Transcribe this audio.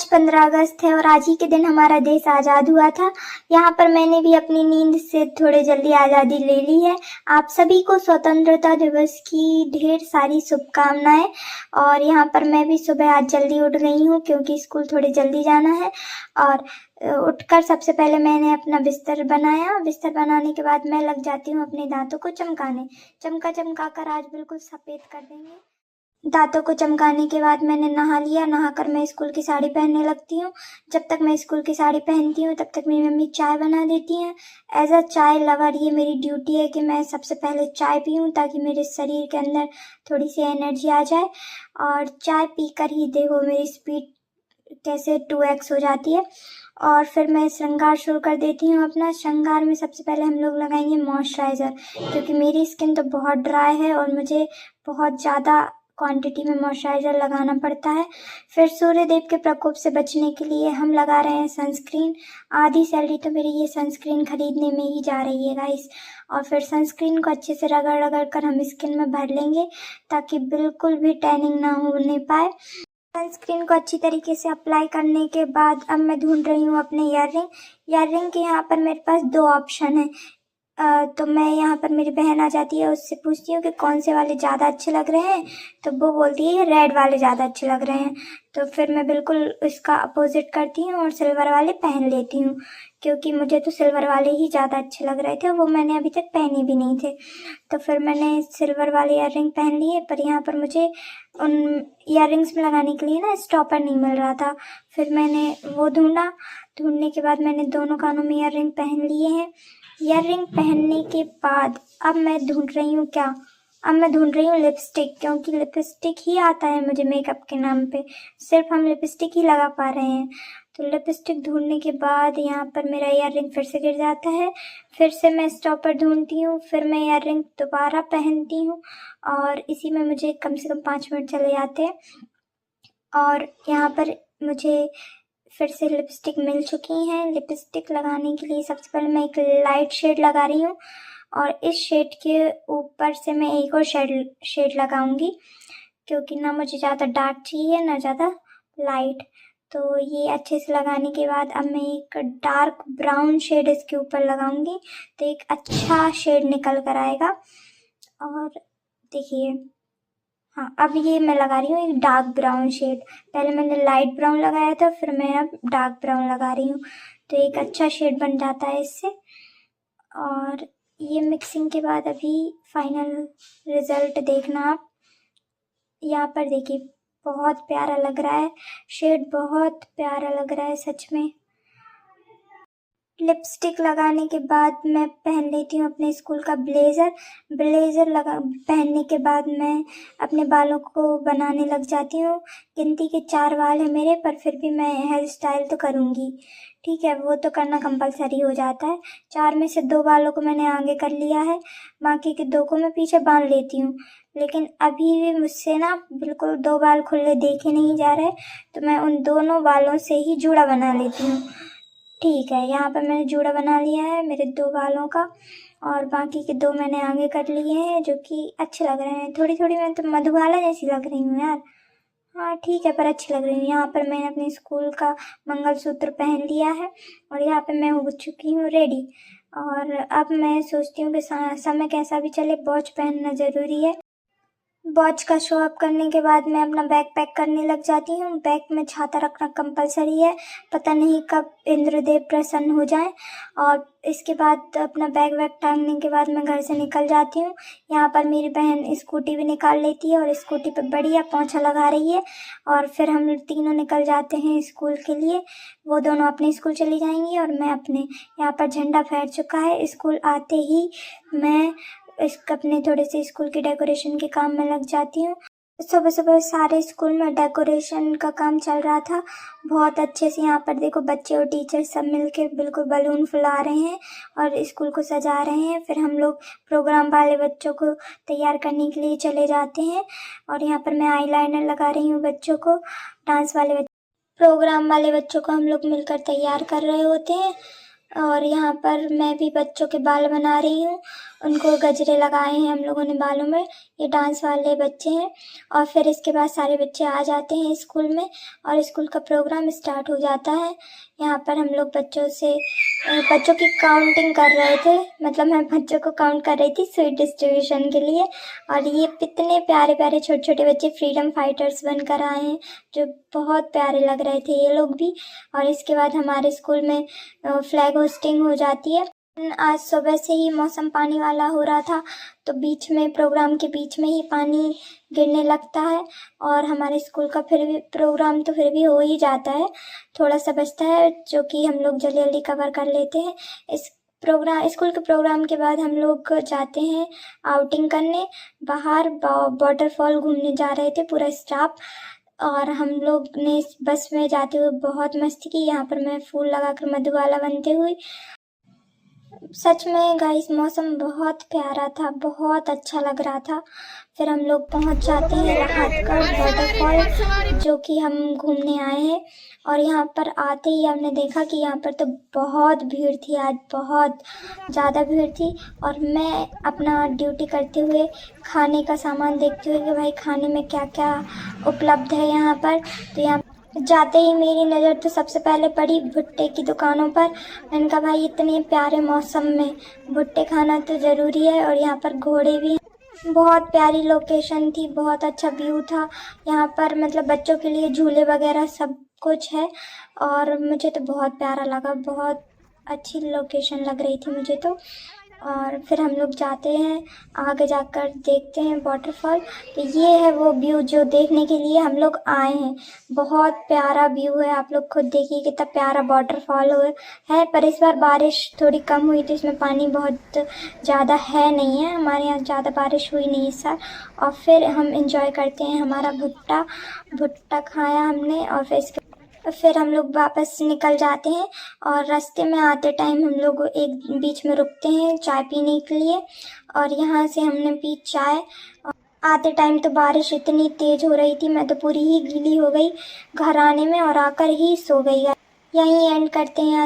आज 15 अगस्त है और आज ही के दिन हमारा देश आज़ाद हुआ था। यहाँ पर मैंने भी अपनी नींद से थोड़े जल्दी आज़ादी ले ली है। आप सभी को स्वतंत्रता दिवस की ढेर सारी शुभकामनाएं। और यहाँ पर मैं भी सुबह आज जल्दी उठ गई हूँ क्योंकि स्कूल थोड़ी जल्दी जाना है। और उठकर सबसे पहले मैंने अपना बिस्तर बनाया। बिस्तर बनाने के बाद मैं लग जाती हूँ अपने दांतों को चमकाने। चमका कर आज बिल्कुल सफ़ेद कर देंगे। दांतों को चमकाने के बाद मैंने नहा लिया। नहाकर मैं स्कूल की साड़ी पहनने लगती हूँ। जब तक मैं स्कूल की साड़ी पहनती हूँ तब तक मेरी मम्मी चाय बना देती हैं। एज अ चाय लवर ये मेरी ड्यूटी है कि मैं सबसे पहले चाय पीऊँ ताकि मेरे शरीर के अंदर थोड़ी सी एनर्जी आ जाए। और चाय पीकर ही देखो मेरी स्पीड कैसे 2x हो जाती है। और फिर मैं श्रृंगार शुरू कर देती हूँ अपना। श्रृंगार में सबसे पहले हम लोग लगाएंगे मॉइस्चराइज़र, क्योंकि मेरी स्किन तो बहुत ड्राई है और मुझे बहुत ज़्यादा क्वांटिटी में मॉइस्चराइज़र लगाना पड़ता है। फिर सूर्य देव के प्रकोप से बचने के लिए हम लगा रहे हैं सनस्क्रीन। आधी सैलरी तो मेरी ये सनस्क्रीन खरीदने में ही जा रही है गाइस। और फिर सनस्क्रीन को अच्छे से रगड़ कर हम स्किन में भर लेंगे ताकि बिल्कुल भी टैनिंग ना होने पाए। सनस्क्रीन को अच्छी तरीके से अप्लाई करने के बाद अब मैं ढूंढ रही हूँ अपने ईयररिंग के यहाँ पर मेरे पास 2 ऑप्शन है। तो मैं यहाँ पर मेरी बहन आ जाती है, उससे पूछती हूँ कि कौन से वाले ज़्यादा अच्छे लग रहे हैं। तो वो बोलती है रेड वाले ज़्यादा अच्छे लग रहे हैं। तो फिर मैं बिल्कुल इसका अपोजिट करती हूँ और सिल्वर वाले पहन लेती हूँ, क्योंकि मुझे तो सिल्वर वाले ही ज़्यादा अच्छे लग रहे थे। वो मैंने अभी तक पहने भी नहीं थे। तो फिर मैंने सिल्वर वाले ईयररिंग पहन लिए, पर यहाँ पर मुझे उन ईयररिंग्स में लगाने के लिए ना स्टॉपर नहीं मिल रहा था। फिर मैंने वो ढूंढने के बाद मैंने दोनों कानों में ईयररिंग पहन लिए हैं। ईयररिंग पहनने के बाद अब मैं ढूंढ रही हूँ क्या? अब मैं ढूंढ रही हूँ लिपस्टिक, क्योंकि लिपस्टिक ही आता है मुझे मेकअप के नाम पे। सिर्फ हम लिपस्टिक ही लगा पा रहे हैं। तो लिपस्टिक ढूंढने के बाद यहाँ पर मेरा ईयररिंग फिर से गिर जाता है। फिर से मैं स्टॉपर ढूंढती हूँ, फिर मैं ईयररिंग दोबारा पहनती हूँ और इसी में मुझे कम से कम 5 मिनट चले जाते हैं। और यहाँ पर मुझे फिर से लिपस्टिक मिल चुकी हैं। लिपस्टिक लगाने के लिए सबसे पहले मैं एक लाइट शेड लगा रही हूँ और इस शेड के ऊपर से मैं एक और शेड लगाऊंगी, क्योंकि ना मुझे ज़्यादा डार्क चाहिए ना ज़्यादा लाइट। तो ये अच्छे से लगाने के बाद अब मैं एक डार्क ब्राउन शेड इसके ऊपर लगाऊंगी, तो एक अच्छा शेड निकल कर आएगा। और देखिए, हाँ, अब ये मैं लगा रही हूँ एक डार्क ब्राउन शेड। पहले मैंने लाइट ब्राउन लगाया था, फिर मैं अब डार्क ब्राउन लगा रही हूँ, तो एक अच्छा शेड बन जाता है इससे। और ये मिक्सिंग के बाद अभी फाइनल रिजल्ट देखना आप। यहाँ पर देखिए, बहुत प्यारा लग रहा है शेड, बहुत प्यारा लग रहा है सच में। लिपस्टिक लगाने के बाद मैं पहन लेती हूँ अपने स्कूल का ब्लेज़र। पहनने के बाद मैं अपने बालों को बनाने लग जाती हूँ। गिनती के 4 बाल है मेरे, पर फिर भी मैं हेयर स्टाइल तो करूँगी। ठीक है, वो तो करना कंपलसरी हो जाता है। 4 में से 2 बालों को मैंने आगे कर लिया है, बाकी के 2 को मैं पीछे बांध लेती हूँ। लेकिन अभी भी मुझसे ना बिल्कुल 2 बाल खुले देखे नहीं जा रहे, तो मैं उन दोनों बालों से ही जूड़ा बना लेती हूँ। ठीक है, यहाँ पर मैंने जूड़ा बना लिया है मेरे 2 बालों का, और बाकी के 2 मैंने आगे कर लिए हैं, जो कि अच्छे लग रहे हैं। थोड़ी मैं तो मधुबाला जैसी लग रही हूँ यार। हाँ ठीक है, पर अच्छी लग रही हूँ। यहाँ पर मैंने अपने स्कूल का मंगलसूत्र पहन लिया है और यहाँ पर मैं हो चुकी हूँ रेडी। और अब मैं सोचती हूँ कि समय कैसा भी चले, वॉच पहनना ज़रूरी है। वॉच का शो अप करने के बाद मैं अपना बैग पैक करने लग जाती हूँ। बैग में छाता रखना कंपलसरी है, पता नहीं कब इंद्रदेव प्रसन्न हो जाए। और इसके बाद अपना बैग वैग टांगने के बाद मैं घर से निकल जाती हूँ। यहाँ पर मेरी बहन स्कूटी भी निकाल लेती है और स्कूटी पे बढ़िया पोंछा लगा रही है। और फिर हम तीनों निकल जाते हैं स्कूल के लिए। वो दोनों अपने स्कूल चली जाएंगी और मैं अपने। यहाँ पर झंडा फहर चुका है। स्कूल आते ही मैं अपने थोड़े से स्कूल की डेकोरेशन के काम में लग जाती हूँ। सुबह सारे स्कूल में डेकोरेशन का काम चल रहा था बहुत अच्छे से। यहाँ पर देखो, बच्चे और टीचर सब मिलके बिल्कुल बलून फुला रहे हैं और स्कूल को सजा रहे हैं। फिर हम लोग प्रोग्राम वाले बच्चों को तैयार करने के लिए चले जाते हैं। और यहाँ पर मैं आईलाइनर लगा रही हूँ बच्चों को। प्रोग्राम वाले बच्चों को हम लोग मिलकर तैयार कर रहे होते हैं। और यहाँ पर मैं भी बच्चों के बाल बना रही हूँ, उनको गजरे लगाए हैं हम लोगों ने बालों में। ये डांस वाले बच्चे हैं। और फिर इसके बाद सारे बच्चे आ जाते हैं स्कूल में और स्कूल का प्रोग्राम स्टार्ट हो जाता है। यहाँ पर हम लोग बच्चों की काउंटिंग कर रहे थे, मतलब मैं बच्चों को काउंट कर रही थी स्वीट डिस्ट्रीब्यूशन के लिए। और ये कितने प्यारे प्यारे छोटे छोटे बच्चे फ्रीडम फाइटर्स बनकर आए हैं, जो बहुत प्यारे लग रहे थे ये लोग भी। और इसके बाद हमारे स्कूल में फ्लैग होस्टिंग हो जाती है। आज सुबह से ही मौसम पानी वाला हो रहा था, तो प्रोग्राम के बीच में ही पानी गिरने लगता है। और हमारे स्कूल का फिर भी प्रोग्राम तो फिर भी हो ही जाता है, थोड़ा सा बचता है जो कि हम लोग जल्दी जल्दी कवर कर लेते हैं। स्कूल के प्रोग्राम के बाद हम लोग जाते हैं आउटिंग करने बाहर। वाटरफॉल घूमने जा रहे थे पूरा स्टाफ, और हम लोग ने बस में जाते हुए बहुत मस्ती की। यहाँ पर मैं फूल लगाकर मधुबाला बनते हुए। सच में गाइस मौसम बहुत प्यारा था, बहुत अच्छा लग रहा था। फिर हम लोग पहुंच जाते हैं राहतगढ़ वाटरफॉल, जो कि हम घूमने आए हैं। और यहाँ पर आते ही हमने देखा कि यहाँ पर तो बहुत भीड़ थी, आज बहुत ज़्यादा भीड़ थी। और मैं अपना ड्यूटी करते हुए खाने का सामान देखते हुए कि भाई खाने में क्या क्या उपलब्ध है यहाँ पर। तो यहाँ जाते ही मेरी नज़र तो सबसे पहले पड़ी भुट्टे की दुकानों पर। मैंने कहा भाई इतने प्यारे मौसम में भुट्टे खाना तो ज़रूरी है। और यहाँ पर घोड़े भी, बहुत प्यारी लोकेशन थी, बहुत अच्छा व्यू था यहाँ पर, मतलब बच्चों के लिए झूले वगैरह सब कुछ है। और मुझे तो बहुत प्यारा लगा, बहुत अच्छी लोकेशन लग रही थी मुझे तो। और फिर हम लोग जाते हैं आगे जाकर देखते हैं वाटरफॉल। तो ये है वो व्यू जो देखने के लिए हम लोग आए हैं। बहुत प्यारा व्यू है, आप लोग खुद देखिए कितना प्यारा वाटरफॉल है। पर इस बार बारिश थोड़ी कम हुई तो इसमें पानी बहुत ज़्यादा है नहीं है, हमारे यहाँ ज़्यादा बारिश हुई नहीं इस साल। और फिर हम इंजॉय करते हैं हमारा भुट्टा खाया हमने। और फिर हम लोग वापस निकल जाते हैं। और रास्ते में आते टाइम हम लोग एक बीच में रुकते हैं चाय पीने के लिए, और यहाँ से हमने पी चाय। आते टाइम तो बारिश इतनी तेज़ हो रही थी, मैं तो पूरी ही गीली हो गई घर आने में और आकर ही सो गई। यहीं एंड करते हैं।